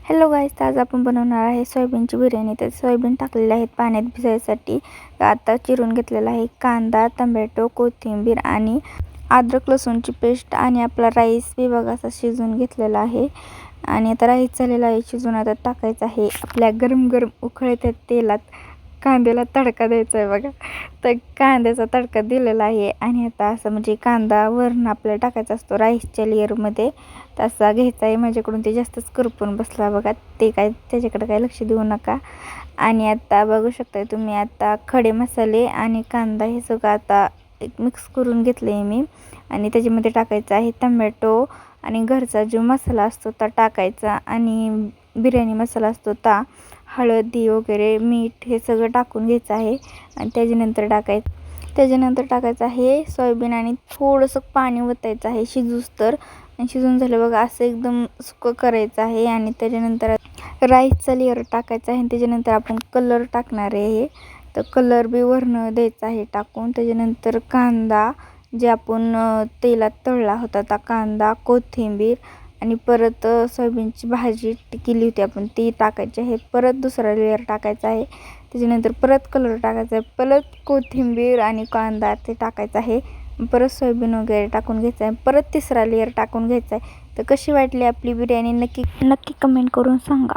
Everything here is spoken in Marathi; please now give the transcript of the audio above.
हॅलो गाईस, आज आपण बनवणार आहे सोयाबीनची बिर्याणी. तर सोयाबीन टाकलेले आहेत पाण्यात भिजायसाठी. आता चिरून घेतलेला आहे कांदा, टोमॅटो, कोथिंबीर आणि अद्रक लसूणची पेस्ट आणि आपला राईस बी बघा असा शिजवून घेतलेला आहे. आणि आता राईस झालेला आहे शिजून. आता टाकायचं आहे आपल्या गरम गरम उकळत्या तेलात कांद्याला तडका द्यायचा आहे बघा. तर कांद्याचा तडका दिलेला आहे आणि आता असं म्हणजे कांदा वरून आपल्याला टाकायचा असतो राईसच्या लेअरमध्ये. तसा घ्यायचा आहे. माझ्याकडून ते जास्तच करपून बसला बघा. ते काय त्याच्याकडे काय लक्ष देऊ नका. आणि आता बघू शकता तुम्ही, आता खडे मसाले आणि कांदा हे सगळं आता एक मिक्स करून घेतलं आहे मी. आणि त्याच्यामध्ये टाकायचं आहे टमॅटो आणि घरचा जो मसाला असतो तो टाकायचा आणि बिर्याणी मसाला असतो ता, हळदी वगैरे मीठ हे सगळं टाकून घ्यायचं आहे. आणि त्याच्यानंतर टाकायचं आहे सोयाबीन आणि थोडंसं पाणी ओतायचं आहे शिजूस तर. आणि शिजून झालं बघा असं एकदम सुकं करायचं आहे. आणि त्याच्यानंतर राईसचा लेअर टाकायचा आहे. आणि त्याच्यानंतर आपण कलर टाकणार आहे. तर कलर बी वरनं द्यायचा आहे टाकून. त्याच्यानंतर कांदा जे आपण तेलात तळला होता त्या कांदा, कोथिंबीर आणि परत सोयाबीनची भाजी केली होती आपण ती टाकायची आहे. परत दुसरा लेअर टाकायचा आहे. त्याच्यानंतर परत कलर टाकायचा आहे. परत कोथिंबीर आणि कांदा ते टाकायचं आहे. परत सोयाबीन वगैरे टाकून घ्यायचं आहे. परत तिसरा लेअर टाकून घ्यायचा आहे. तर कशी वाटली आपली बिर्याणी नक्की कमेंट करून सांगा.